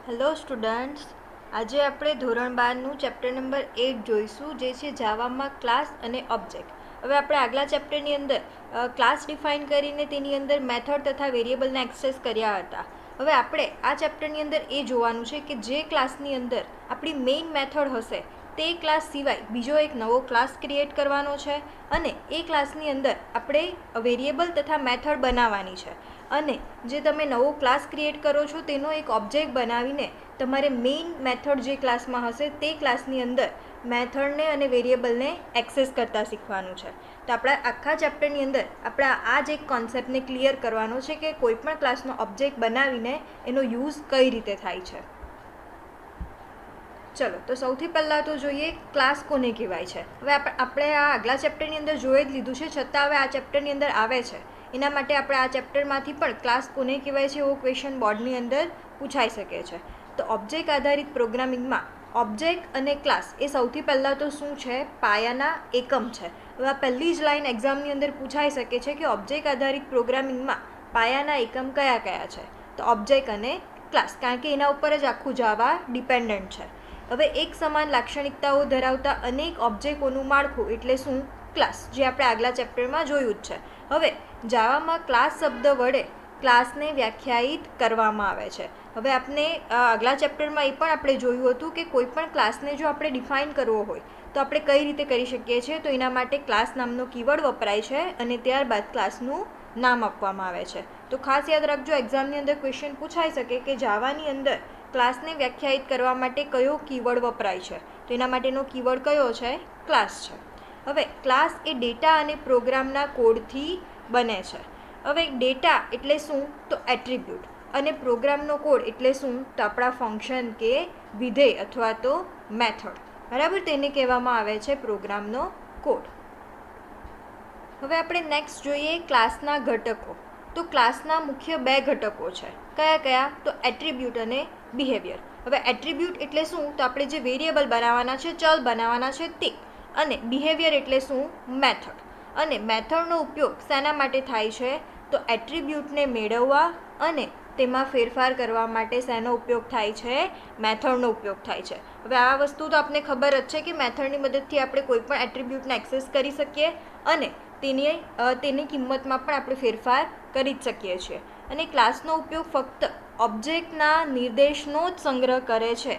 Hello students, આજે આપણે ધોરણ 12નું ચેપ્ટર નંબર 8 જોઈશું, જે છે જાવામાં ક્લાસ અને ઓબ્જેક્ટ. હવે આપણે આગલા ચેપ્ટરની અંદર ક્લાસ ડિફાઇન કરીને તેની અંદર મેથડ તથા વેરિયેબલને એક્સેસ કર્યા હતા. હવે આપણે આ ચેપ્ટરની અંદર એ જોવાનું છે કે જે ક્લાસની અંદર આપણી મેઇન મેથડ હશે તે ક્લાસ સિવાય બીજો એક નવો ક્લાસ ક્રિએટ કરવાનો છે અને એ ક્લાસની અંદર આપણે વેરિયેબલ તથા મેથડ બનાવવાની છે. અને જે તમે નવો ક્લાસ ક્રિએટ કરો છો તેનો એક ઓબ્જેક્ટ બનાવીને તમારે મેઇન મેથડ જે ક્લાસમાં હશે તે ક્લાસની અંદર મેથડને અને વેરિયેબલને એક્સેસ કરતાં શીખવાનું છે. તો આપણા આખા ચેપ્ટરની અંદર આપણા આ જ એક કોન્સેપ્ટને ક્લિયર કરવાનો છે કે કોઈપણ ક્લાસનો ઓબ્જેક્ટ બનાવીને એનો યુઝ કઈ રીતે થાય છે. ચલો, તો સૌથી પહેલાં તો જોઈએ ક્લાસ કોને કહેવાય છે. હવે આપણે આ આગલા ચેપ્ટરની અંદર જોઈ જ લીધું છે, છતાં હવે આ ચેપ્ટરની અંદર આવે છે. એના માટે આપણે આ ચેપ્ટરમાંથી પણ ક્લાસ કોને કહેવાય છે એવો ક્વેશ્ચન બોર્ડની અંદર પૂછાઈ શકે છે. તો ઓબ્જેક્ટ આધારિત પ્રોગ્રામિંગમાં ઓબ્જેક્ટ અને ક્લાસ એ સૌથી પહેલાં તો શું છે? પાયાના એકમ છે. હવે આ પહેલી જ લાઈન એક્ઝામની અંદર પૂછાઈ શકે છે કે ઓબ્જેક્ટ આધારિત પ્રોગ્રામિંગમાં પાયાના એકમ કયા કયા છે? તો ઓબ્જેક્ટ અને ક્લાસ, કારણ કે એના ઉપર જ આખું જાવા ડિપેન્ડન્ટ છે. હવે એક સમાન લાક્ષણિકતાઓ ધરાવતા અનેક ઓબ્જેક્ટોનું માળખું એટલે શું? ક્લાસ, જે આપણે આગલા ચેપ્ટરમાં જોયું જ છે. હવે જાવામાં ક્લાસ શબ્દ વડે ક્લાસને વ્યાખ્યાયિત કરવામાં આવે છે. હવે આપણે આગલા ચેપ્ટરમાં એ પણ આપણે જોયું હતું કે કોઈ પણ ક્લાસને જો આપણે ડિફાઇન કરવો હોય તો આપણે કઈ રીતે કરી શકીએ છીએ. તો એના માટે ક્લાસ નામનો કીવર્ડ વપરાય છે અને ત્યારબાદ ક્લાસનું નામ આપવામાં આવે છે. તો ખાસ યાદ રાખજો, એક્ઝામની અંદર ક્વેશ્ચન પૂછાઈ શકે કે જાવાની અંદર ક્લાસને વ્યાખ્યાયિત કરવા માટે કયો કીવર્ડ વપરાય છે. તો એના માટેનો કીવર્ડ કયો છે? ક્લાસ છે. હવે ક્લાસ એ ડેટા અને પ્રોગ્રામના કોડથી બને છે. હવે ડેટા એટલે શું? તો એટ્રીબ્યુટ. અને પ્રોગ્રામનો કોડ એટલે શું? તો આપણા ફંક્શન કે વિધેય અથવા તો મેથડ. બરાબર, તેને કહેવામાં આવે છે પ્રોગ્રામનો કોડ. હવે આપણે નેક્સ્ટ જોઈએ ક્લાસના ઘટકો. તો ક્લાસના મુખ્ય બે ઘટકો છે. કયા કયા? તો એટ્રીબ્યુટ અને બિહેવિયર. હવે એટ્રીબ્યુટ એટલે શું? તો આપણે જે વેરિયેબલ બનાવવાના છે, ચલ બનાવવાના છે તે. અને બિહેવિયર એટલે શું? મેથડ. અને મેથડનો ઉપયોગ શેના માટે થાય છે? તો એટ્રીબ્યુટને મેળવવા અને તેમાં ફેરફાર કરવા માટે શેનો ઉપયોગ થાય છે? મેથડનો ઉપયોગ થાય છે. હવે આ વસ્તુ તો આપને ખબર જ છે કે મેથડની મદદથી આપણે કોઈ પણ એટ્રીબ્યુટને એક્સેસ કરી શકીએ અને તેની કિંમતમાં પણ આપણે ફેરફાર કરી જ શકીએ છીએ. અને ક્લાસનો ઉપયોગ ફક્ત ઓબ્જેક્ટના નિર્દેશનો જ સંગ્રહ કરે છે,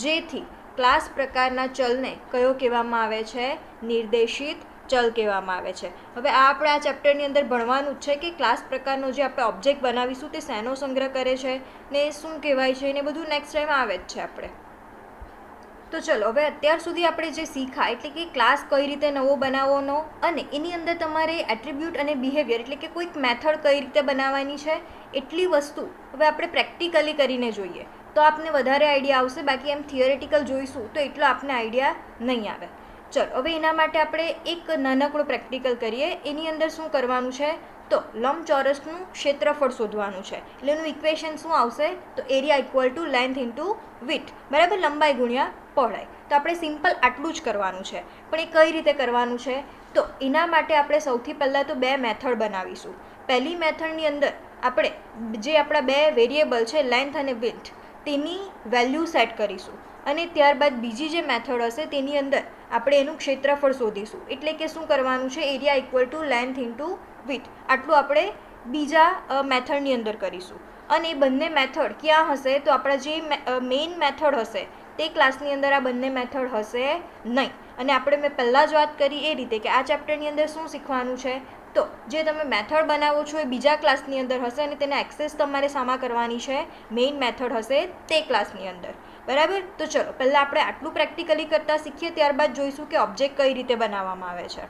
જેથી ક્લાસ પ્રકારના ચલને કયો કહેવામાં આવે છે? નિર્દેશિત ચલ કહેવામાં આવે છે. હવે આ આપણે આ ચેપ્ટરની અંદર ભણવાનું જ છે કે ક્લાસ પ્રકારનો જે આપણે ઓબ્જેક્ટ બનાવીશું તે શેનો સંગ્રહ કરે છે ને શું કહેવાય છે ને બધું નેક્સ્ટ ટાઈમ આવે જ છે આપણે. તો ચલો, હવે અત્યાર સુધી આપણે જે શીખા એટલે કે ક્લાસ કઈ રીતે નવો બનાવવાનો અને એની અંદર તમારે એટ્રીબ્યુટ અને બિહેવિયર એટલે કે કોઈક મેથડ કઈ રીતે બનાવવાની છે, એટલી વસ્તુ હવે આપણે પ્રેક્ટિકલી કરીને જોઈએ તો આપને વધારે આઈડિયા આવશે. બાકી એમ થિયરેટિકલ જોઈશું તો એટલો આપને આઈડિયા નહીં આવે. ચલો, હવે એના માટે આપણે એક નાનકડો પ્રેક્ટિકલ કરીએ. એની અંદર શું કરવાનું છે? તો લંબચોરસનું ક્ષેત્રફળ શોધવાનું છે. એટલે એનું ઇક્વેશન શું આવશે? તો area equal to length into width, બરાબર, લંબાઈ ગુણ્યા પહોળાઈ. તો આપણે સિમ્પલ આટલું જ કરવાનું છે. પણ એ કઈ રીતે કરવાનું છે? તો એના માટે આપણે સૌથી પહેલાં તો બે મેથડ બનાવીશું. પહેલી મેથડની અંદર આપણે જે આપણા બે વેરિયેબલ છે લેન્થ અને વિડ્થ તેની વેલ્યુ સેટ કરીશું અને ત્યારબાદ બીજી જે મેથડ હશે તેની અંદર આપણે એનું ક્ષેત્રફળ શોધીશું. એટલે કે શું કરવાનું છે? Area equal to length into width. આટલું આપણે બીજા મેથડની અંદર કરીશું. અને એ બંને મેથડ ક્યાં હશે? તો આપણા જે મેઇન મેથડ હશે તે ક્લાસની અંદર આ બંને મેથડ હશે નહીં. અને આપણે મેં પહેલાં જ વાત કરી એ રીતે કે આ ચેપ્ટરની અંદર શું શીખવાનું છે? તો જે તમે મેથડ બનાવો છો એ બીજા ક્લાસની અંદર હશે અને તેને એક્સેસ તમારે શામાં કરવાની છે? મેઇન મેથડ હશે તે ક્લાસની અંદર. બરાબર. તો ચલો, પહેલાં આપણે આટલું પ્રેક્ટિકલી કરતાં શીખીએ, ત્યારબાદ જોઈશું કે ઓબ્જેક્ટ કઈ રીતે બનાવવામાં આવે છે.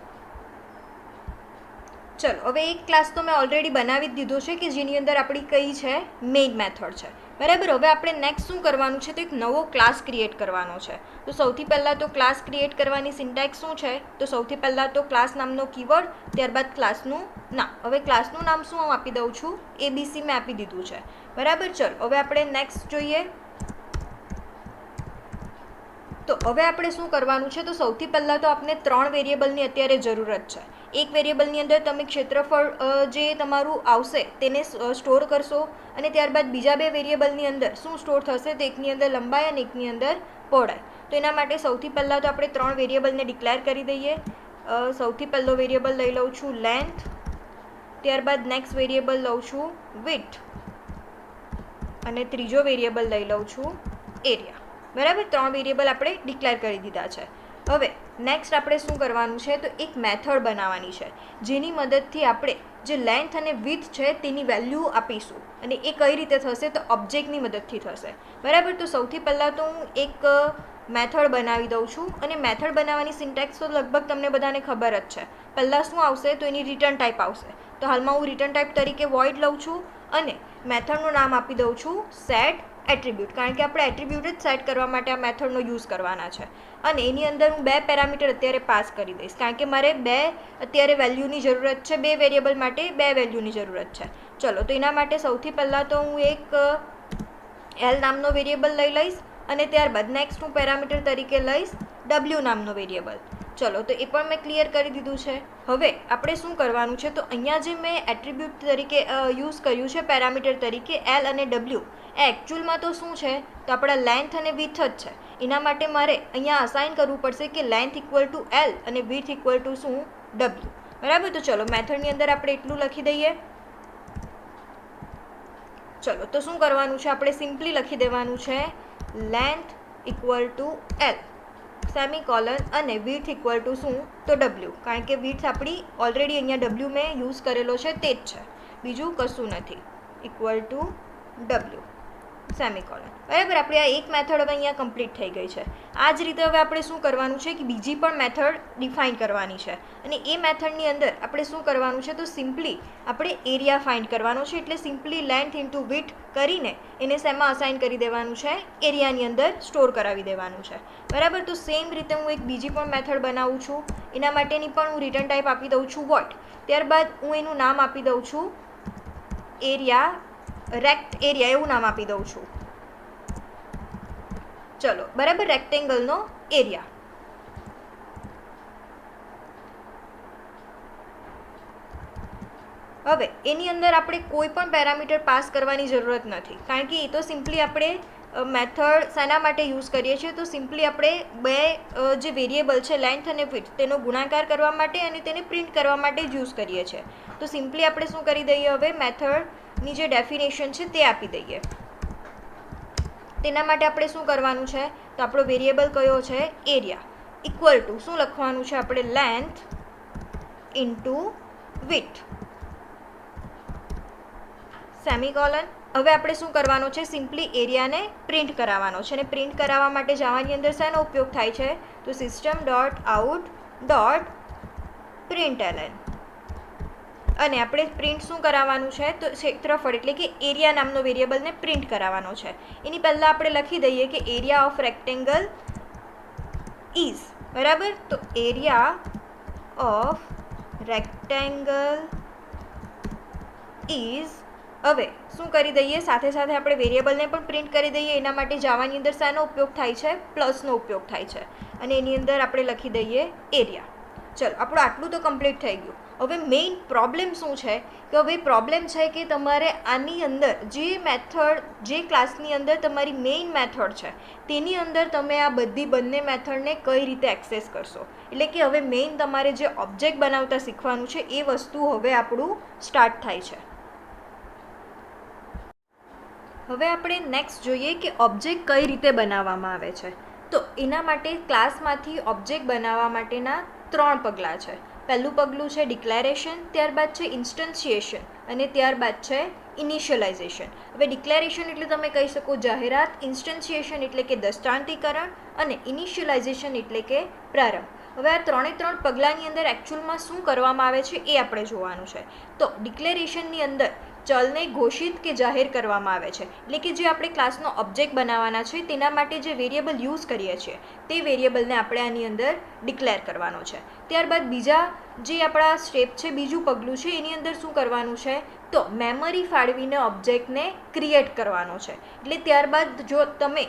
ચલો, હવે એક ક્લાસ તો મેં ઓલરેડી બનાવી જ દીધો છે કે જેની અંદર આપણી કઈ છે? મેઇન મેથડ છે. બરાબર. હવે આપણે નેક્સ્ટ શું કરવાનું છે? તો એક નવો ક્લાસ ક્રિએટ કરવાનો છે. તો સૌથી પહેલાં તો ક્લાસ ક્રિએટ કરવાની સિન્ટેક્સ શું છે? તો સૌથી પહેલાં તો ક્લાસ નામનો કીવર્ડ, ત્યારબાદ ક્લાસનું નામ. હવે ક્લાસનું નામ શું હું આપી દઉં છું? ABC મેં આપી દીધું છે. બરાબર. ચલો, હવે આપણે નેક્સ્ટ જોઈએ. તો હવે આપણે શું કરવાનું છે, તો સૌથી પહેલાં તો આપણે 3 વેરિયેબલની અત્યારે જરૂરત છે. એક વેરિયેબલની અંદર તમે ક્ષેત્રફળ જે તમારું આવશે તેને સ્ટોર કરશો, અને ત્યારબાદ બીજા 2 વેરિયેબલની અંદર શું સ્ટોર થશે, તો એકની અંદર લંબાઈ અને એકની અંદર પહોળાઈ. તો એના માટે સૌથી પહેલાં તો આપણે 3 વેરિયેબલને ડિક્લેર કરી દઈએ. સૌથી પહેલો વેરિયેબલ લઈ લઉં છું લેન્થ, ત્યારબાદ નેક્સ્ટ વેરિયેબલ લઉં છું વિડ્થ, અને ત્રીજો વેરિયેબલ લઈ લઉં છું એરિયા. બરાબર, 3 વેરિયેબલ આપણે ડિક્લેર કરી દીધા છે. હવે નેક્સ્ટ આપણે શું કરવાનું છે, તો એક મેથડ બનાવવાની છે જેની મદદથી આપણે જે લેન્થ અને વિડ્થ છે તેની વેલ્યુ આપીશું, અને એ કઈ રીતે થશે, તો ઓબ્જેક્ટની મદદથી થશે. બરાબર, તો સૌથી પહેલાં તો હું એક મેથડ બનાવી દઉં છું, અને મેથડ બનાવવાની સિન્ટેક્સ તો લગભગ તમને બધાને ખબર જ છે. પહેલાં શું આવશે, તો એની રિટર્ન ટાઈપ આવશે. તો હાલમાં હું રિટર્ન ટાઈપ તરીકે વોઇડ લઉં છું, અને મેથડનું નામ આપી દઉં છું સેટ એટ્રીબ્યુટ, કારણ કે આપણે એટ્રીબ્યુટ જ સેટ કરવા માટે આ મેથડનો યુઝ કરવાના છે. અને એની અંદર હું 2 પેરામીટર અત્યારે પાસ કરી દઈશ, કારણ કે મારે 2 અત્યારે વેલ્યુની જરૂરત છે, 2 વેરિયેબલ માટે 2 વેલ્યુની જરૂરત છે. ચલો, તો એના માટે સૌથી પહેલાં તો હું એક એલ નામનો વેરિયેબલ લઈ લઈશ, અને ત્યારબાદ નેક્સ્ટ હું પેરામીટર તરીકે લઈશ ડબલ્યુ નામનો વેરિયેબલ. ચલો, તો એ પણ મેં ક્લિયર કરી દીધું છે. હવે આપણે શું કરવાનું છે, તો અહીંયા જે મેં એટ્રીબ્યુટ તરીકે યુઝ કર્યું છે પેરામીટર તરીકે એલ અને ડબલ્યુ, એ એકચ્યુઅલમાં તો શું છે, તો આપણા લેન્થ અને વિડ્થ જ છે. એના માટે મારે અહીંયા અસાઇન કરવું પડશે કે લેન્થ ઇક્વલ ટુ એલ અને વિડ્થ ઇક્વલ ટુ શું, ડબલ્યુ. બરાબર, તો ચલો મેથડની અંદર આપણે એટલું લખી દઈએ. ચલો, તો શું કરવાનું છે, આપણે સિમ્પલી લખી દેવાનું છે length equal to L semicolon અને વિડ્થ ઇક્વલ ટુ શું, તો ડબલ્યુ, કારણ કે વિડ્થ આપણી ઓલરેડી અહીંયા ડબલ્યુ મેં યુઝ કરેલો છે તે જ છે, બીજું કશું નથી, ઇક્વલ ટુ ડબલ્યુ સેમિકોલન. બરાબર, આપણે આ એક મેથડ હવે અહીંયા કમ્પ્લીટ થઈ ગઈ છે. આ જ રીતે હવે આપણે શું કરવાનું છે કે બીજી પણ મેથડ ડિફાઇન કરવાની છે, અને એ મેથડની અંદર આપણે શું કરવાનું છે, તો સિમ્પલી આપણે એરિયા ફાઇન્ડ કરવાનો છે. એટલે સિમ્પલી લેન્થ ઇન્ટુ વિડ્થ કરીને એને શેમાં અસાઇન કરી દેવાનું છે, એરિયાની અંદર સ્ટોર કરાવી દેવાનું છે. બરાબર, તો સેમ રીતે હું એક બીજી પણ મેથડ બનાવું છું. એના માટેની પણ હું રિટર્ન ટાઈપ આપી દઉં છું વોટ, ત્યારબાદ હું એનું નામ આપી દઉં છું એરિયા, રેક્ટ એરિયા એવું નામ આપી દઉં છું. ચલો, બરાબર, રેક્ટેંગલનો એરિયા. હવે એની અંદર આપણે કોઈ પણ પેરામીટર પાસ કરવાની જરૂરત નથી, કારણ કે એ તો સિમ્પલી આપણે મેથડ શાના માટે યુઝ કરીએ છીએ, તો સિમ્પલી આપણે 2 જે વેરિયેબલ છે લેન્થ અને વિડ્થ તેનો ગુણાકાર કરવા માટે અને તેને પ્રિન્ટ કરવા માટે જ યુઝ કરીએ છીએ. તો સિમ્પલી આપણે શું કરી દઈએ, હવે મેથડની જે ડેફિનેશન છે તે આપી દઈએ. તેના માટે આપણે શું કરવાનું છે, તો આપણો વેરિયેબલ કયો છે, એરિયા, ઇક્વલ ટુ શું લખવાનું છે, આપણે લેન્થ ઇન્ટુ વિડ્થ સેમિકોલન. હવે આપણે શું કરવાનું છે, સિમ્પલી એરિયાને પ્રિન્ટ કરાવવાનો છે, અને પ્રિન્ટ કરાવવા માટે જાવાની અંદર શેનો ઉપયોગ થાય છે, તો system dot out dot println. અને આપણે પ્રિન્ટ શું કરાવવાનું છે, તો ક્ષેત્રફળ એટલે કે એરિયા નામનો વેરિયેબલને પ્રિન્ટ કરાવવાનો છે. એની પહેલાં આપણે લખી દઈએ કે એરિયા ઓફ રેક્ટેંગલ ઇઝ, બરાબર, તો એરિયા ઓફ રેક્ટેંગલ ઇઝ. હવે શું કરી દઈએ, સાથે સાથે આપણે વેરિયેબલને પણ પ્રિન્ટ કરી દઈએ. એના માટે જાવાની અંદર શાનો ઉપયોગ થાય છે, પ્લસનો ઉપયોગ થાય છે, અને એની અંદર આપણે લખી દઈએ એરિયા. ચલો, આપણું આટલું તો કમ્પ્લીટ થઈ ગયું. હવે મેઇન પ્રોબ્લેમ શું છે, કે હવે પ્રોબ્લેમ છે કે તમારે આની અંદર જે મેથડ, જે ક્લાસની અંદર તમારી મેઇન મેથડ છે તેની અંદર તમે આ બંને મેથડને કઈ રીતે એક્સેસ કરશો. એટલે કે હવે મેઇન તમારે જે ઓબ્જેક્ટ બનાવતા શીખવાનું છે એ વસ્તુ હવે આપણું સ્ટાર્ટ થાય છે. હવે આપણે નેક્સ્ટ જોઈએ કે ઓબ્જેક્ટ કઈ રીતે બનાવવામાં આવે છે. તો એના માટે ક્લાસમાંથી ઓબ્જેક્ટ બનાવવા માટેના 3 પગલાં છે. પહેલું પગલું છે ડિક્લેરેશન, ત્યારબાદ છે ઇન્સ્ટન્શિએશન, અને ત્યારબાદ છે ઇનિશિયલાઇઝેશન. હવે ડિક્લેરેશન એટલે તમે કહી શકો જાહેરાત, ઇન્સ્ટન્શિએશન એટલે કે દૃષ્ટાંતીકરણ, અને ઇનિશિયલાઇઝેશન એટલે કે પ્રારંભ. હવે આ 3 પગલાંની અંદર એકચ્યુઅલમાં શું કરવામાં આવે છે એ આપણે જોવાનું છે. તો ડિક્લેરેશનની અંદર ચલને ઘોષિત કે જાહેર કરવામાં આવે છે, એટલે કે જે આપણે ક્લાસનો ઓબ્જેક્ટ બનાવવાના છે તેના માટે જે વેરિયેબલ યુઝ કરીએ છીએ તે વેરિયેબલને આપણે આની અંદર ડિક્લેર કરવાનો છે. ત્યારબાદ બીજા જે આપણા સ્ટેપ છે, બીજું પગલું છે, એની અંદર શું કરવાનું છે તો મેમરી ફાળવીને ઓબ્જેક્ટને ક્રિએટ કરવાનો છે. એટલે ત્યારબાદ જો તમે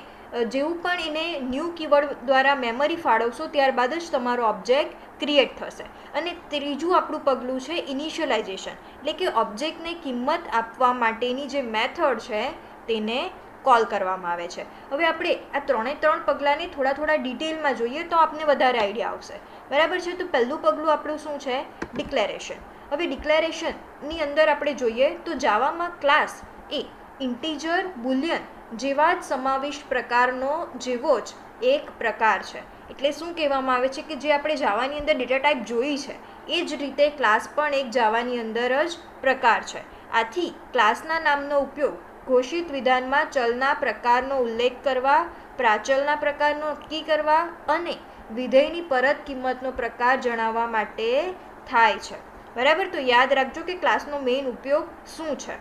જેવું પણ એને ન્યૂ કીવર્ડ દ્વારા મેમરી ફાળવશો ત્યારબાદ જ તમારો ઓબ્જેક્ટ ક્રિએટ થશે. અને ત્રીજું આપણું પગલું છે ઇનિશિયલાઇઝેશન, એટલે કે ઓબ્જેક્ટને કિંમત આપવા માટેની જે મેથડ છે તેને કોલ કરવામાં આવે છે. હવે આપણે આ ત્રણ પગલાંને થોડા ડિટેલમાં જોઈએ તો આપને વધારે આઈડિયા આવશે. બરાબર છે. તો પહેલું પગલું આપણું શું છે? ડિક્લેરેશન. હવે ડિક્લેરેશનની અંદર આપણે જોઈએ તો જાવામાં ક્લાસ એ ઇન્ટીજર, બુલિયન જેવા જ સમાવિષ્ટ પ્રકારનો જેવો જ એક પ્રકાર છે. એટલે શું કહેવામાં આવે છે કે જે આપણે જાવાની અંદર ડેટા ટાઈપ જોઈ છે એ જ રીતે ક્લાસ પણ એક જાવાની અંદર જ પ્રકાર છે. આથી ક્લાસના નામનો ઉપયોગ ઘોષિત વિધાનમાં ચલના પ્રકારનો ઉલ્લેખ કરવા, પ્રાચલના પ્રકારનો નક્કી કરવા અને વિધેયની પરત કિંમતનો પ્રકાર જણાવવા માટે થાય છે. બરાબર. તો યાદ રાખજો કે ક્લાસનો મેઇન ઉપયોગ શું છે.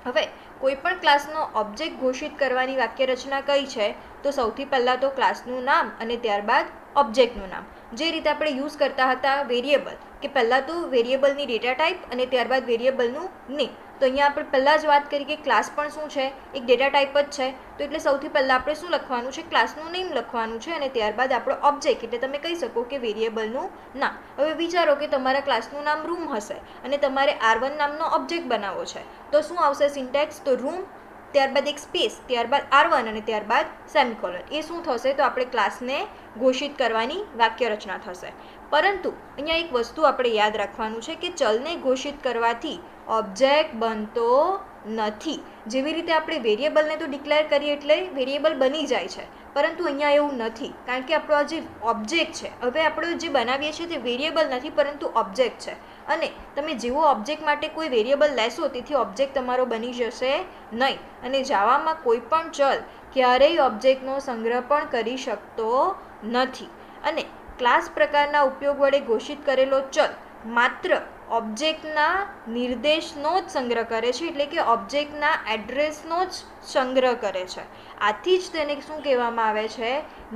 હવે કોઈપણ ક્લાસનો ઓબ્જેક્ટ ઘોષિત કરવાની વાક્યરચના કઈ છે? તો સૌથી પહેલાં તો ક્લાસનું નામ અને ત્યારબાદ ઓબ્જેક્ટનું નામ. જે રીતે આપણે યુઝ કરતા હતા વેરિયેબલ, કે પહેલાં તો વેરિયેબલની ડેટા ટાઈપ અને ત્યારબાદ વેરિયેબલનું નેમ. તો અહીંયા આપણે પહેલાં જ વાત કરી કે ક્લાસ પણ શું છે? એક ડેટા ટાઈપ જ છે. તો એટલે સૌથી પહેલાં આપણે શું લખવાનું છે? ક્લાસનું નેમ લખવાનું છે અને ત્યારબાદ આપણો ઓબ્જેક્ટ, એટલે તમે કહી શકો કે વેરિયેબલનું નામ. હવે વિચારો કે તમારા ક્લાસનું નામ રૂમ હશે અને તમારે R1 નામનો ઓબ્જેક્ટ બનાવવો છે. તો શું આવશે સિન્ટેક્સ? તો રૂમ, ત્યારબાદ એક સ્પેસ, ત્યારબાદ R1 અને ત્યારબાદ સેમિકોલન. એ શું થશે? તો આપણે ક્લાસને ઘોષિત કરવાની વાક્યરચના થશે. પરંતુ અહીંયા એક વસ્તુ આપણે યાદ રાખવાનું છે કે ચલને ઘોષિત કરવાથી ઓબ્જેક્ટ બનતો નથી. જેવી રીતે આપણે વેરિયેબલને તો ડિક્લેર કરીએ એટલે વેરિયેબલ બની જાય છે, પરંતુ અહીંયા એવું નથી. કારણ કે આપણો આ જે ઓબ્જેક્ટ છે, હવે આપણે જે બનાવીએ છીએ તે વેરિયેબલ નથી પરંતુ ઓબ્જેક્ટ છે. અને તમે જેવો ઓબ્જેક્ટ માટે કોઈ વેરિયેબલ લેશો તેથી ઓબ્જેક્ટ તમારો બની જશે નહીં. અને જાવામાં કોઈ પણ ચલ ક્યારેય ઓબ્જેક્ટનો સંગ્રહ પણ કરી શકતો નથી. અને ક્લાસ પ્રકારના ઉપયોગ વડે ઘોષિત કરેલો ચલ માત્ર ઓબ્જેક્ટના નિર્દેશનો જ સંગ્રહ કરે છે, એટલે કે ઓબ્જેક્ટના એડ્રેસનો જ સંગ્રહ કરે છે. આથી જ તેને શું કહેવામાં આવે છે?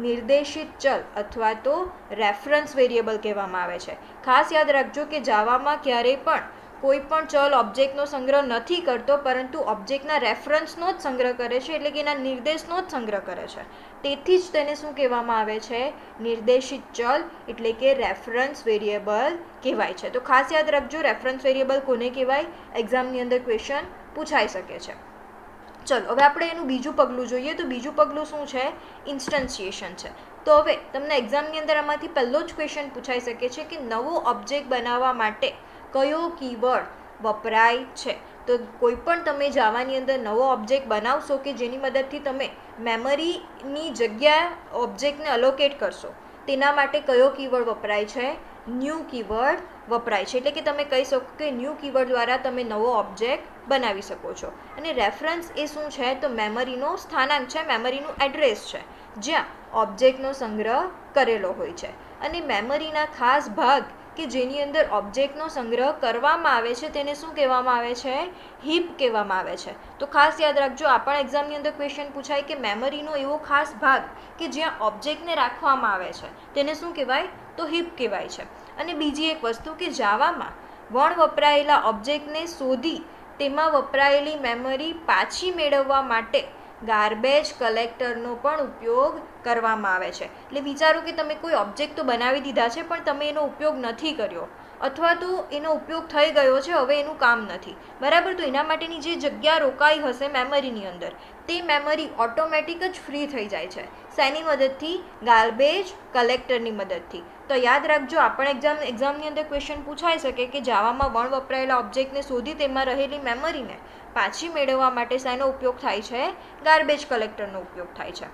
નિર્દેશિત ચલ અથવા તો રેફરન્સ વેરિયેબલ કહેવામાં આવે છે. ખાસ યાદ રાખજો કે જાવામાં ક્યારેય પણ કોઈ પણ ચલ ઓબ્જેક્ટનો સંગ્રહ નથી કરતો, પરંતુ ઓબ્જેક્ટના રેફરન્સનો જ સંગ્રહ કરે છે, એટલે કે એના નિર્દેશનો જ સંગ્રહ કરે છે. તેથી જ તેને શું કહેવામાં આવે છે? નિર્દેશિત ચલ, એટલે કે રેફરન્સ વેરિયેબલ કહેવાય છે. તો ખાસ યાદ રાખજો રેફરન્સ વેરિયેબલ કોને કહેવાય? એક્ઝામની અંદર ક્વેશ્ચન પૂછાઈ શકે છે. ચલો હવે આપણે એનું બીજું પગલું જોઈએ. તો બીજું પગલું શું છે? ઇન્સ્ટન્શિએશન છે. તો હવે તમને એક્ઝામની અંદર આમાંથી પહેલો જ ક્વેશ્ચન પૂછાઈ શકે છે કે નવો ઓબ્જેક્ટ બનાવવા માટે કયો કીવર્ડ વપરાય છે? તો કોઈ પણ તમે જાવાની અંદર નવો ઓબ્જેક્ટ બનાવશો કે જેની મદદથી તમે મેમરીની જગ્યા ઓબ્જેક્ટને અલોકેટ કરશો, તેના માટે કયો કીવર્ડ વપરાય છે? ન્યૂ કીવર્ડ વપરાય છે. એટલે કે તમે કહી શકો કે ન્યૂ કીવર્ડ દ્વારા તમે નવો ઓબ્જેક્ટ બનાવી શકો છો. અને રેફરન્સ એ શું છે? તો મેમરીનો સ્થાનાંક છે, મેમરીનું એડ્રેસ છે, જ્યાં ઓબ્જેક્ટનો સંગ્રહ કરેલો હોય છે. અને મેમરીના ખાસ ભાગ કે જેની અંદર ઓબ્જેક્ટનો સંગ્રહ કરવામાં આવે છે તેને શું કહેવામાં આવે છે? હીપ કહેવામાં આવે છે. તો ખાસ યાદ રાખજો, આ પણ એક્ઝામની અંદર ક્વેશ્ચન પૂછાય કે મેમરીનો એવો ખાસ ભાગ કે જ્યાં ઓબ્જેક્ટને રાખવામાં આવે છે તેને શું કહેવાય? તો હીપ કહેવાય છે. અને બીજી એક વસ્તુ કે જાવામાં વણ વપરાયેલા ઓબ્જેક્ટને શોધી તેમાં વપરાયેલી મેમરી પાછી મેળવવા માટે ગાર્બેજ કલેક્ટરનો પણ ઉપયોગ કરવામાં આવે છે. એટલે વિચારો કે તમે કોઈ ઓબ્જેક્ટ તો બનાવી દીધા છે પણ તમે એનો ઉપયોગ નથી કર્યો, અથવા તો એનો ઉપયોગ થઈ ગયો છે, હવે એનું કામ નથી. બરાબર. તો એના માટેની જે જગ્યા રોકાઈ હશે મેમરીની અંદર, તે મેમરી ઓટોમેટિક જ ફ્રી થઈ જાય છે. શેની મદદથી? ગાર્બેજ કલેક્ટરની મદદથી. તો યાદ રાખજો, આ પણ એક્ઝામની અંદર ક્વેશ્ચન પૂછાઈ શકે કે જાવામાં વણ વપરાયેલા ઓબ્જેક્ટને શોધી તેમાં રહેલી મેમરીને પાછી મેળવવા માટે શેનો ઉપયોગ થાય છે? ગાર્બેજ કલેક્ટરનો ઉપયોગ થાય છે.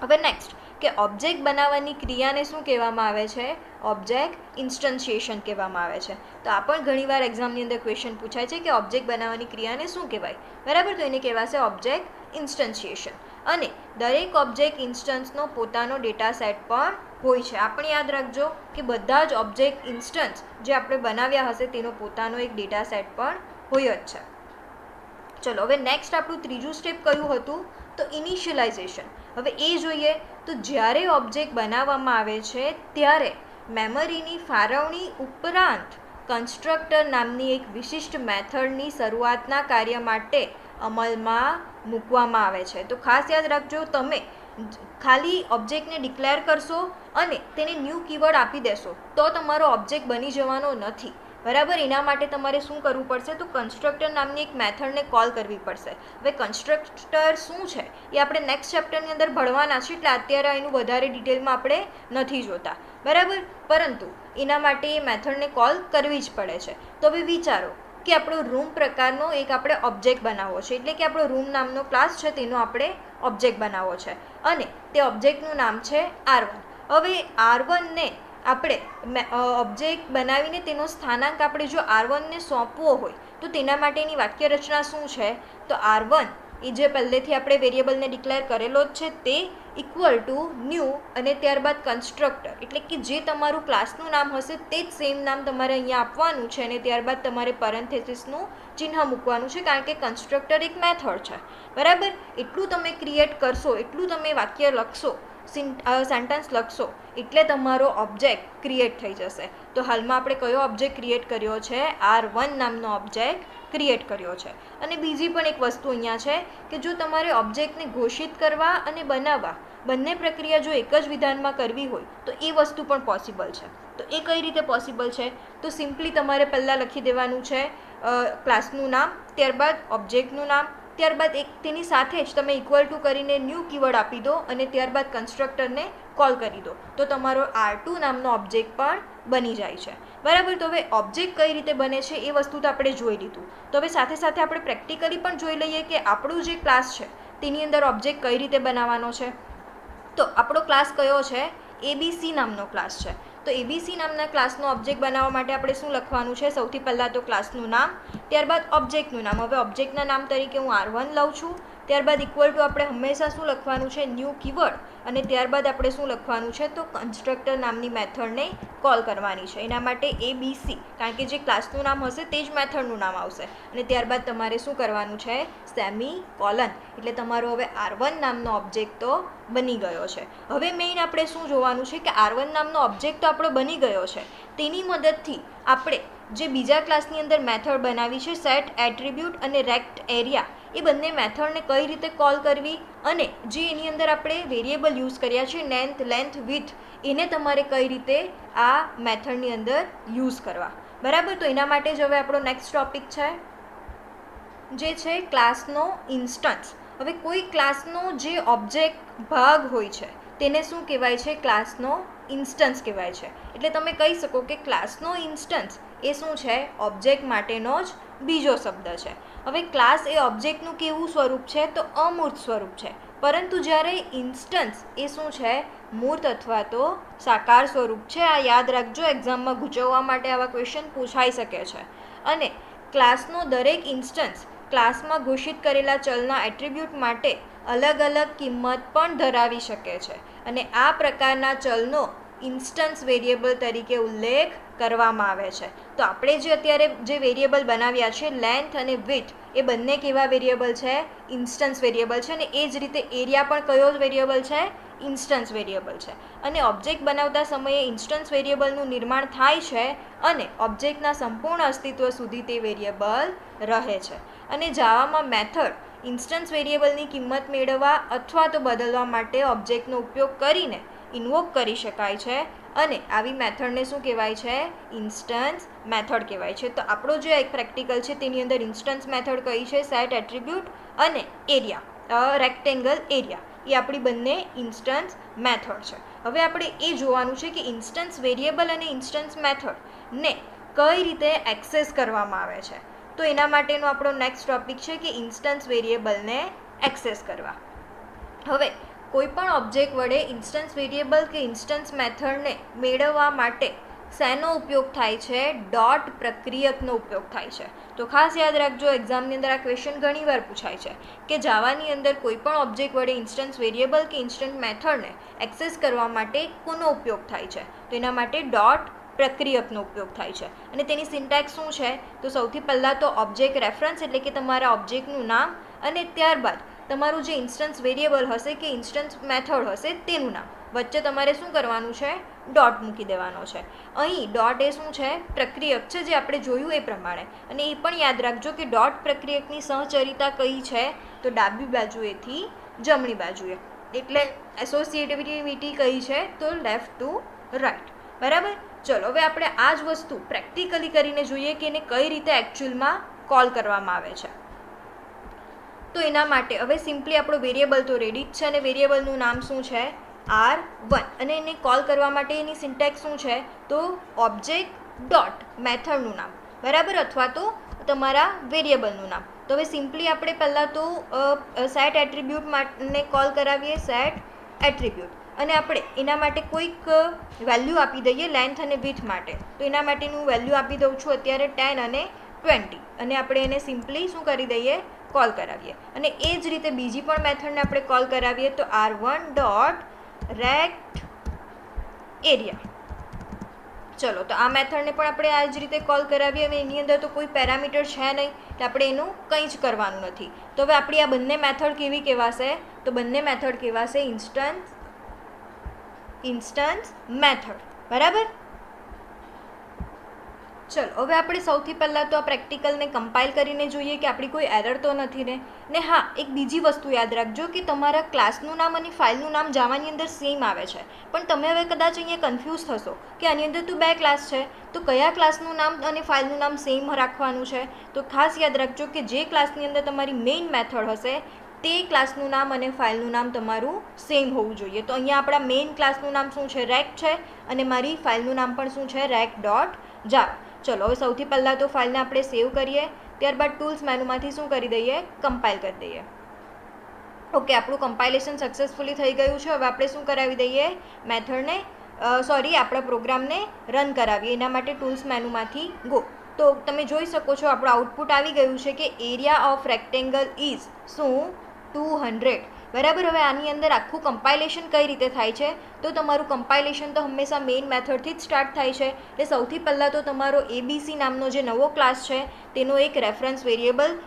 હવે નેક્સ્ટ કે ઓબ્જેક્ટ બનાવવાની ક્રિયાને શું કહેવામાં આવે છે? ઓબ્જેક્ટ ઇન્સ્ટન્શિએશન કહેવામાં આવે છે. તો આ પણ ઘણીવાર એક્ઝામની અંદર ક્વેશ્ચન પૂછાય છે કે ઓબ્જેક્ટ બનાવવાની ક્રિયાને શું કહેવાય? બરાબર. તો એને કહેવાશે ઓબ્જેક્ટ ઇન્સ્ટન્શિએશન. અને દરેક ઓબ્જેક્ટ ઇન્સ્ટન્સનો પોતાનો ડેટા સેટ પણ હોય છે. આપણે યાદ રાખજો કે બધા જ ઓબ્જેક્ટ ઇન્સ્ટન્સ જે આપણે બનાવ્યા હશે તેનો પોતાનો એક ડેટા સેટ પણ હોય જ છે. ચલો હવે નેક્સ્ટ આપણું ત્રીજું સ્ટેપ કયું હતું? તો ઇનિશિયલાઇઝેશન. હવે એ જોઈએ તો જ્યારે ઓબ્જેક્ટ બનાવવામાં આવે છે ત્યારે મેમરીની ફાળવણી ઉપરાંત કન્સ્ટ્રક્ટર નામની એક વિશિષ્ટ મેથડની શરૂઆતના કાર્ય માટે અમલમાં મૂકવામાં આવે છે. તો ખાસ યાદ રાખજો, તમે ખાલી ઓબ્જેક્ટને ડિક્લેર કરશો અને તેને ન્યૂ કીવર્ડ આપી દેશો તો તમારો ઓબ્જેક્ટ બની જવાનો નથી, બરાબર. એના માટે તમારે શું કરવું પડશે? તો કન્સ્ટ્રક્ટર નામની એક મેથડને કોલ કરવી પડશે. હવે કન્સ્ટ્રક્ટર શું છે એ આપણે નેક્સ્ટ ચેપ્ટરની અંદર ભણવાના છે, એટલે અત્યારે એનું વધારે ડિટેલમાં આપણે નથી જોતા, બરાબર. પરંતુ એના માટે એ મેથડને કોલ કરવી જ પડે છે. તો હવે વિચારો કે આપણો રૂમ પ્રકારનો એક આપણે ઓબ્જેક્ટ બનાવવો છે, એટલે કે આપણો રૂમ નામનો ક્લાસ છે તેનો આપણે ઓબ્જેક્ટ બનાવવો છે અને તે ઓબ્જેક્ટનું નામ છે R1. હવે R1ને આપણે ઓબ્જેક્ટ બનાવીને તેનો સ્થાનાંક આપણે જો R1ને સોંપવો હોય તો તેના માટેની વાક્ય રચના શું છે? તો R1 એ જે પહેલેથી આપણે વેરિયેબલને ડિક્લેર કરેલો જ છે તે ઇક્વલ ટુ ન્યૂ અને ત્યારબાદ કન્સ્ટ્રક્ટર, એટલે કે જે તમારું ક્લાસનું નામ હશે તે જ સેમ નામ તમારે અહીંયા આપવાનું છે અને ત્યારબાદ તમારે પેરેન્થેસિસનું ચિહ્ન મૂકવાનું છે, કારણ કે કન્સ્ટ્રક્ટર એક મેથડ છે, બરાબર. એટલું તમે ક્રિએટ કરશો, એટલું તમે વાક્ય લખશો, સેન્ટેન્સ લખશો એટલે તમારો ઓબ્જેક્ટ ક્રિએટ થઈ જશે. તો હાલમાં આપણે કયો ઓબ્જેક્ટ ક્રિએટ કર્યો છે? R1 નામનો ઓબ્જેક્ટ ક્રિએટ કર્યો છે. અને બીજી પણ એક વસ્તુ અહીંયા છે કે જો તમારે ઓબ્જેક્ટને ઘોષિત કરવા અને બનાવવા બંને પ્રક્રિયા જો એક જ વિધાનમાં કરવી હોય તો એ વસ્તુ પણ પોસિબલ છે. તો એ કઈ રીતે પોસિબલ છે? તો સિમ્પલી તમારે પહેલાં લખી દેવાનું છે ક્લાસનું નામ, ત્યારબાદ ઓબ્જેક્ટનું નામ, ત્યારબાદ એક તેની સાથે જ તમે ઇક્વલ ટુ કરીને ન્યૂ કીવર્ડ આપી દો અને ત્યારબાદ કન્સ્ટ્રક્ટરને કોલ કરી દો તો તમારો R2 નામનો ઓબ્જેક્ટ પણ બની જાય છે, બરાબર. તો હવે ઓબ્જેક્ટ કઈ રીતે બને છે એ વસ્તુ તો આપણે જોઈ લીધું. તો હવે સાથે સાથે આપણે પ્રેક્ટિકલી પણ જોઈ લઈએ કે આપણું જે ક્લાસ છે તેની અંદર ઓબ્જેક્ટ કઈ રીતે બનાવવાનો છે. તો આપણો ક્લાસ કયો છે? ABC નામનો ક્લાસ છે. તો ABC નામના ક્લાસનો ઓબ્જેક્ટ બનાવવા માટે આપણે શું લખવાનું છે? સૌથી પહેલાં તો ક્લાસનું નામ, ત્યારબાદ ઓબ્જેક્ટનું નામ. હવે ઓબ્જેક્ટના નામ તરીકે હું R1 લઉં છું, ત્યારબાદ ઇક્વલ ટુ આપણે હંમેશા શું લખવાનું છે? ન્યૂ કીવર્ડ, અને ત્યારબાદ આપણે શું લખવાનું છે? તો કન્સ્ટ્રક્ટર નામની મેથડને કોલ કરવાની છે. એના માટે ABC, કારણ કે જે ક્લાસનું નામ હશે તે જ મેથડનું નામ આવશે, અને ત્યારબાદ તમારે શું કરવાનું છે? Semi colon. એટલે તમારો હવે R1 નામનો ઓબ્જેક્ટ તો બની ગયો છે. હવે મેઇન આપણે શું જોવાનું છે કે R1 નામનો ઓબ્જેક્ટ તો આપણો બની ગયો છે, તેની મદદથી આપણે જે બીજા ક્લાસની અંદર મેથડ બનાવી છે સેટ એટ્રીબ્યુટ અને રેક્ટ એરિયા, એ બંને મેથડને કઈ રીતે કોલ કરવી અને જે એની અંદર આપણે વેરિયેબલ યુઝ કર્યા છે લેન્થ વિથ, એને તમારે કઈ રીતે આ મેથડની અંદર યુઝ કરવા, બરાબર. તો એના માટે જ હવે આપણો નેક્સ્ટ ટોપિક છે જે છે ક્લાસનો ઇન્સ્ટન્સ. હવે કોઈ ક્લાસનો જે ઓબ્જેક્ટ ભાગ હોય છે તેને શું કહેવાય છે? ક્લાસનો ઇન્સ્ટન્સ કહેવાય છે. એટલે તમે કહી શકો કે ક્લાસનો ઇન્સ્ટન્સ એ શું છે? ઓબ્જેક્ટ માટેનો જ બીજો શબ્દ છે. હવે ક્લાસ એ ઓબ્જેક્ટનું કેવું સ્વરૂપ છે? તો અમૂર્ત સ્વરૂપ છે. પરંતુ જ્યારે ઇન્સ્ટન્સ એ શું છે? મૂર્ત અથવા તો સાકાર સ્વરૂપ છે. આ યાદ રાખજો, એક્ઝામમાં ગૂંચવવા માટે આવા ક્વેશ્ચન પૂછાઈ શકે છે. અને ક્લાસનો દરેક ઇન્સ્ટન્સ ક્લાસમાં ઘોષિત કરેલા ચલના એટ્રીબ્યુટ માટે અલગ અલગ કિંમત પણ ધરાવી શકે છે અને આ પ્રકારના ચલનો ઇન્સ્ટન્સ વેરિયેબલ તરીકે ઉલ્લેખ કરવામાં આવે છે. તો આપણે જે અત્યારે જે વેરિયેબલ બનાવ્યા છે લેન્થ અને વિડ્થ, એ બંને કેવા વેરિયેબલ છે? ઇન્સ્ટન્સ વેરિયેબલ છે. અને એ જ રીતે એરિયા પણ કયો વેરિયેબલ છે? ઇન્સ્ટન્સ વેરિયેબલ છે. અને ઓબ્જેક્ટ બનાવતા સમયે ઇન્સ્ટન્સ વેરિયેબલનું નિર્માણ થાય છે અને ઓબ્જેક્ટના સંપૂર્ણ અસ્તિત્વ સુધી તે વેરિયેબલ રહે છે. અને જાવામાં મેથડ ઇન્સ્ટન્સ વેરિયેબલની કિંમત મેળવવા અથવા તો બદલવા માટે ઓબ્જેક્ટનો ઉપયોગ કરીને ઇન્વોક કરી શકાય છે અને આવી મેથડને શું કહેવાય છે? ઇન્સ્ટન્સ મેથડ કહેવાય છે. તો આપણો જે એક પ્રેક્ટિકલ છે તેની અંદર ઇન્સ્ટન્સ મેથડ કઈ છે? સેટ એટ્રીબ્યુટ અને એરિયા, રેક્ટેંગલ એરિયા, એ આપણી બંને ઇન્સ્ટન્સ મેથડ છે. હવે આપણે એ જોવાનું છે કે ઇન્સ્ટન્સ વેરિયેબલ અને ઇન્સ્ટન્સ મેથડને કઈ રીતે એક્સેસ કરવામાં આવે છે. તો એના માટેનો આપણો નેક્સ્ટ ટોપિક છે કે ઇન્સ્ટન્સ વેરિયેબલને એક્સેસ કરવા. હવે કોઈપણ ઓબ્જેક્ટ વડે ઇન્સ્ટન્સ વેરિયેબલ કે ઇન્સ્ટન્સ મેથડને મેળવવા માટે શેનો ઉપયોગ થાય છે? ડોટ પ્રક્રિયકનો ઉપયોગ થાય છે. તો ખાસ યાદ રાખજો, એક્ઝામની અંદર આ ક્વેશ્ચન ઘણીવાર પૂછાય છે કે જાવાની અંદર કોઈપણ ઓબ્જેક્ટ વડે ઇન્સ્ટન્સ વેરિયેબલ કે ઇન્સ્ટન્ટ મેથડને એક્સેસ કરવા માટે કોનો ઉપયોગ થાય છે? તો એના માટે ડોટ પ્રક્રિયકનો ઉપયોગ થાય છે. અને તેની સિન્ટેક્સ શું છે? તો સૌથી પહેલાં તો ઓબ્જેક્ટ રેફરન્સ, એટલે કે તમારા ઓબ્જેક્ટનું નામ, અને ત્યારબાદ તમારું જે ઇન્સ્ટન્સ વેરિયેબલ હશે કે ઇન્સ્ટન્સ મેથડ હશે તેનું નામ. વચ્ચે તમારે શું કરવાનું છે, ડોટ મૂકી દેવાનો છે. અહીં ડોટ એ શું છે, પ્રક્રિયક છે, જે આપણે જોયું એ પ્રમાણે. અને એ પણ યાદ રાખજો કે ડોટ પ્રક્રિયકની સહચરિતા કઈ છે, તો ડાબી બાજુએથી જમણી બાજુએ, એટલે એસોસિએટિવિટી કઈ છે, તો લેફ્ટ ટુ રાઇટ. બરાબર. ચલો હવે આપણે આ જ વસ્તુ પ્રેક્ટિકલી કરીને જોઈએ કે એને કઈ રીતે એકચ્યુઅલમાં કોલ કરવામાં આવે છે. તો એના માટે હવે સિમ્પલી આપણો વેરિયેબલ તો રેડી જ છે અને વેરિયેબલનું નામ શું છે, R1. અને એને કોલ કરવા માટે એની સિન્ટેક્સ શું છે, તો ઓબ્જેક્ટ ડોટ મેથડનું નામ, બરાબર, અથવા તો તમારા વેરિયેબલનું નામ. તો હવે સિમ્પલી આપણે પહેલાં તો સેટ એટ્રીબ્યુટ માટે કોલ કરાવીએ, સેટ એટ્રીબ્યુટ, અને આપણે એના માટે કોઈક વેલ્યુ આપી દઈએ લેન્થ અને વિડ્થ માટે. તો એના માટેનું વેલ્યુ આપી દઉં છું અત્યારે 10 અને 20, અને આપણે એને સિમ્પલી શું કરી દઈએ, કોલ કરાવીએ. અને એ જ રીતે બીજી પણ મેથડને આપણે કોલ કરાવીએ, તો R1 ડોટ રેક્ટ એરિયા. ચલો, તો આ મેથડને પણ આપણે આ જ રીતે કોલ કરાવીએ. હવે એની અંદર તો કોઈ પેરામીટર છે નહીં, એટલે આપણે એનું કંઈ જ કરવાનું નથી. તો હવે આપણી આ બંને મેથડ કેવી કહેવાશે, તો બંને મેથડ કહેવાશે ઇન્સ્ટન્સ મેથડ. બરાબર. ચલો હવે આપણે સૌથી પહેલાં તો આ પ્રેક્ટિકલને કમ્પાઇલ કરીને જોઈએ કે આપણી કોઈ એરર તો નથી ને હા, એક બીજી વસ્તુ યાદ રાખજો કે તમારા ક્લાસનું નામ અને ફાઇલનું નામ જાવાની અંદર સેમ આવે છે, પણ તમે હવે કદાચ અહીંયા કન્ફ્યુઝ થશો કે આની અંદર તો 2 ક્લાસ છે, તો કયા ક્લાસનું નામ અને ફાઇલનું નામ સેમ રાખવાનું છે. તો ખાસ યાદ રાખજો કે જે ક્લાસની અંદર તમારી મેઇન મેથડ હશે તે ક્લાસનું નામ અને ફાઇલનું નામ તમારું સેમ હોવું જોઈએ. તો અહીંયા આપણા મેઇન ક્લાસનું નામ શું છે, રેક છે, અને મારી ફાઇલનું નામ પણ શું છે, રેક ડોટ જાવા. ચલો હવે સૌથી પહેલાં તો ફાઇલને આપણે સેવ કરીએ, ત્યારબાદ ટૂલ્સ મેનુમાંથી શું કરી દઈએ, કમ્પાઇલ કરી દઈએ. ઓકે, આપણું કમ્પાઇલેશન સક્સેસફુલી થઈ ગયું છે. હવે આપણે શું કરાવી દઈએ, મેથડને આપણા પ્રોગ્રામને રન કરાવીએ. એના માટે ટૂલ્સ મેનુમાંથી ગો. તો તમે જોઈ શકો છો આપણું આઉટપુટ આવી ગયું છે કે એરિયા ઓફ રેક્ટેંગલ ઇઝ શું, 200. બરાબર. હવે આની અંદર આખું કમ્પાઇલેશન કઈ રીતે થાય છે, તો તમારું કમ્પાઇલેશન તો હંમેશા મેઇન મેથડથી જ સ્ટાર્ટ થાય છે. એટલે સૌથી પહેલાં તો તમારો ABC નામનો જે નવો ક્લાસ છે તેનો એક રેફરન્સ વેરિયેબલ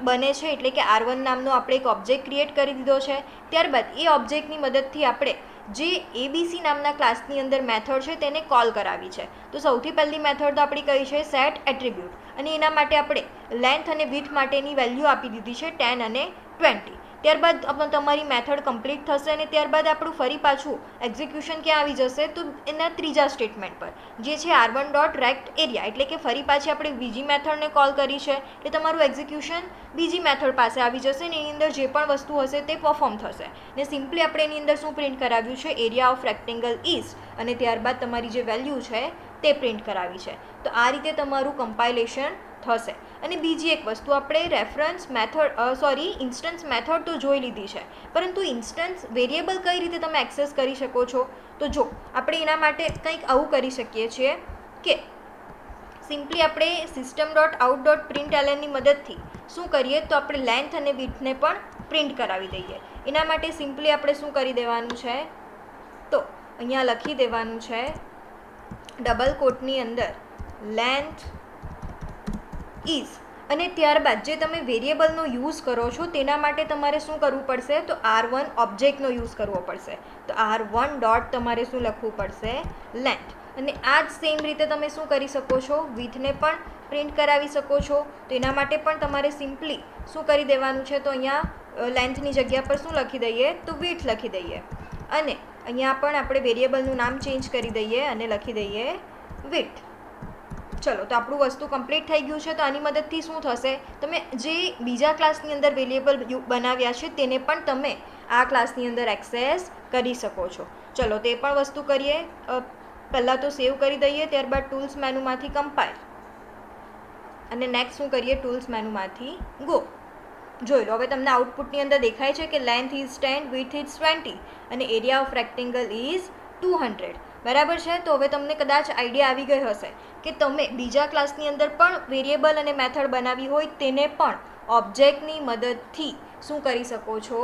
બને છે, એટલે કે R1 નામનો આપણે એક ઓબ્જેક્ટ ક્રિએટ કરી દીધો છે. ત્યારબાદ એ ઓબ્જેક્ટની મદદથી આપણે જે ABC નામના ક્લાસની અંદર મેથડ છે તેને કોલ કરાવી છે. તો સૌથી પહેલી મેથડ તો આપણી કઈ છે, સેટ એટ્રીબ્યુટ, અને એના માટે આપણે લેન્થ અને વિડ્થ માટેની વેલ્યુ આપી દીધી છે 10 અને 20. ત્યારબાદ તમારી મેથડ કમ્પ્લીટ થશે અને ત્યારબાદ આપણું ફરી પાછું એક્ઝિક્યુશન ક્યાં આવી જશે, તો એના ત્રીજા સ્ટેટમેન્ટ પર, જે છે R1 ડોટ રેક્ટ એરિયા. એટલે કે ફરી પાછી આપણે બીજી મેથડને કોલ કરી છે, એટલે તમારું એક્ઝિક્યુશન બીજી મેથડ પાસે આવી જશે અને એની અંદર જે પણ વસ્તુ હશે તે પરફોર્મ થશે. ને સિમ્પલી આપણે એની અંદર શું પ્રિન્ટ કરાવ્યું છે, એરિયા ઓફ રેક્ટેંગલ ઇઝ, અને ત્યારબાદ તમારી જે વેલ્યુ છે તે પ્રિન્ટ કરાવી છે. તો આ રીતે તમારું કમ્પાઇલેશન થશે. અને બીજી એક વસ્તુ, આપણે રેફરન્સ મેથડ ઇન્સ્ટન્સ મેથડ તો જોઈ લીધી છે, પરંતુ ઇન્સ્ટન્સ વેરિયેબલ કઈ રીતે તમે એક્સેસ કરી શકો છો, તો જો આપણે એના માટે કંઈક આવું કરી શકીએ છીએ કે સિમ્પલી આપણે system dot out dot print એલનની મદદથી શું કરીએ, તો આપણે લેન્થ અને વિડ્થને પણ પ્રિન્ટ કરાવી દઈએ. એના માટે સિમ્પલી આપણે શું કરી દેવાનું છે, તો અહીંયા લખી દેવાનું છે ડબલ કોટની અંદર લેન્થ ઇઝ, અને ત્યારબાદ જે તમે વેરિયેબલનો યુઝ કરો છો તેના માટે તમારે શું કરવું પડશે, તો R1 ઓબ્જેક્ટનો યુઝ કરવો પડશે. તો R1 ડોટ તમારે શું લખવું પડશે, લેન્થ. અને આ જ સેમ રીતે તમે શું કરી શકો છો, વિથને પણ પ્રિન્ટ કરાવી શકો છો. તો એના માટે પણ તમારે સિમ્પલી શું કરી દેવાનું છે, તો અહીંયા લેન્થની જગ્યા પર શું લખી દઈએ, તો વિથ લખી દઈએ, અને અહીંયા પણ આપણે વેરિયેબલનું નામ ચેન્જ કરી દઈએ અને લખી દઈએ વિથ. ચલો, તો આપણું વસ્તુ કમ્પ્લીટ થઈ ગયું છે. તો આની મદદથી શું થશે, તમે જે બીજા ક્લાસની અંદર વેરિયેબલ બનાવ્યા છે તેને પણ તમે આ ક્લાસની અંદર એક્સેસ કરી શકો છો. ચલો, તે પણ વસ્તુ કરીએ. પહેલાં તો સેવ કરી દઈએ, ત્યારબાદ ટૂલ્સ મેનુમાંથી કમ્પાઇલ, અને નેક્સ્ટ શું કરીએ, ટૂલ્સ મેનુમાંથી ગો. જોઈ લો, હવે તમને આઉટપુટની અંદર દેખાય છે કે લેન્થ ઇઝ 10, વિડ્થ ઇઝ 20 અને એરિયા ઓફ રેક્ટેંગલ ઇઝ 200. બરાબર છે. તો હવે તમને કદાચ આઈડિયા આવી ગઈ હશે કે તમે બીજા ક્લાસની અંદર પણ વેરિયેબલ અને મેથડ બનાવી હોય તેને પણ ઓબ્જેક્ટની મદદથી શું કરી શકો છો,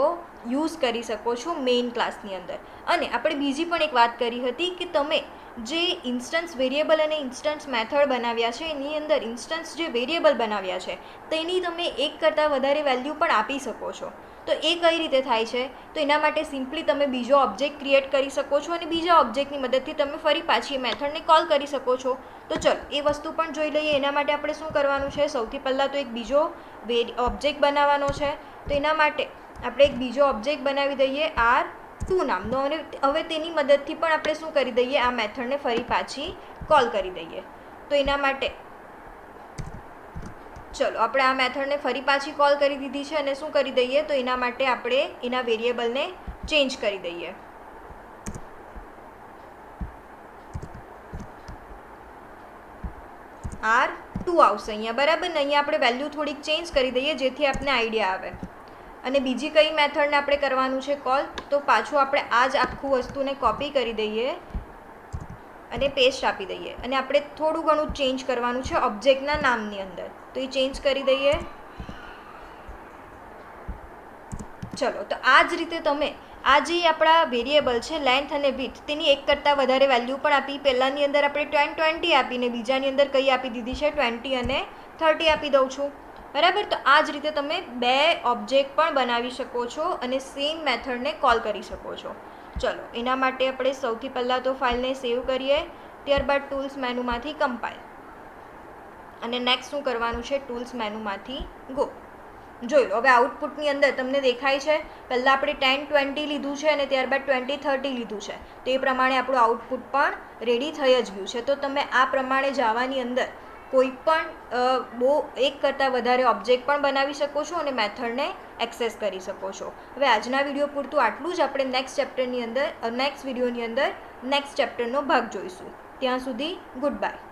યુઝ કરી શકો છો મેઇન ક્લાસની અંદર. અને આપણે બીજી પણ એક વાત કરી હતી કે તમે જે ઇન્સ્ટન્સ વેરિયેબલ અને ઇન્સ્ટન્સ મેથડ બનાવ્યા છે એની અંદર ઇન્સ્ટન્સ જે વેરિયેબલ બનાવ્યા છે તેની તમે એક કરતાં વધારે વેલ્યુ પણ આપી શકો છો. તો એ કઈ રીતે થાય છે? તો એના માટે સિમ્પલી તમે બીજો ઓબ્જેક્ટ ક્રિએટ કરી શકો છો અને બીજા ઓબ્જેક્ટની મદદથી તમે ફરી પાછી એ મેથડને કોલ કરી શકો છો. તો ચલો એ વસ્તુ પણ જોઈ લઈએ. એના માટે આપણે શું કરવાનું છે? સૌથી પહેલાં તો એક બીજો ઓબ્જેક્ટ બનાવવાનો છે. તો એના માટે આપણે એક બીજો ઓબ્જેક્ટ બનાવી દઈએ R2 નામનો, અને હવે તેની મદદથી પણ આપણે શું કરી દઈએ? આ મેથડને ફરી પાછી કોલ કરી દઈએ. તો એના માટે ચલો આપણે આ મેથડને ફરી પાછી કોલ કરી દીધી છે અને શું કરી દઈએ? તો એના માટે આપણે એના વેરિયેબલને ચેન્જ કરી દઈએ. R2 આવશે અહીંયા, બરાબર ને? અહીંયા આપણે વેલ્યુ થોડીક ચેન્જ કરી દઈએ જેથી આપણને આઈડિયા આવે. અને બીજી કઈ મેથડને આપણે કરવાનું છે કોલ? તો પાછું આપણે આ જ આખું વસ્તુને કોપી કરી દઈએ અને પેસ્ટ આપી દઈએ, અને આપણે થોડું ઘણું ચેન્જ કરવાનું છે ઓબ્જેક્ટના નામની અંદર. તો એ ચેન્જ કરી દઈએ. ચલો તો આ જ રીતે તમે આ જે આપણા વેરિયેબલ છે લેન્થ અને વિડ્થ, તેની એક કરતાં વધારે વેલ્યુ પણ આપી. પહેલાંની અંદર આપણે 20 આપીને બીજાની અંદર કઈ આપી દીધી છે? 20 અને 30 આપી દઉં છું, બરાબર? તો આ જ રીતે તમે બે ઓબ્જેક્ટ પણ બનાવી શકો છો અને સેમ મેથડને કોલ કરી શકો છો. ચલો એના માટે આપણે સૌથી પહેલાં તો ફાઇલને સેવ કરીએ, ત્યારબાદ ટૂલ્સ મેનુમાંથી કમ્પાઇલ, અને નેક્સ્ટ શું કરવાનું છે? ટૂલ્સ મેનુમાંથી ગો. જોઈ લો હવે આઉટપુટની અંદર તમને દેખાય છે. પહેલાં આપણે 10-20 લીધું છે અને ત્યારબાદ 20-30 લીધું છે. તો એ પ્રમાણે આપણું આઉટપુટ પણ રેડી થઈ જ ગયું છે. તો તમે આ પ્રમાણે જાવાની અંદર કોઈ પણ બહુ એક કરતાં વધારે ઓબ્જેક્ટ પણ બનાવી શકો છો અને મેથડને એક્સેસ કરી શકો છો. હવે આજના વિડીયો પૂરતું આટલું જ. આપણે નેક્સ્ટ વિડીયોની અંદર નેક્સ્ટ ચેપ્ટરનો ભાગ જોઈશું. ત્યાં સુધી ગુડ બાય.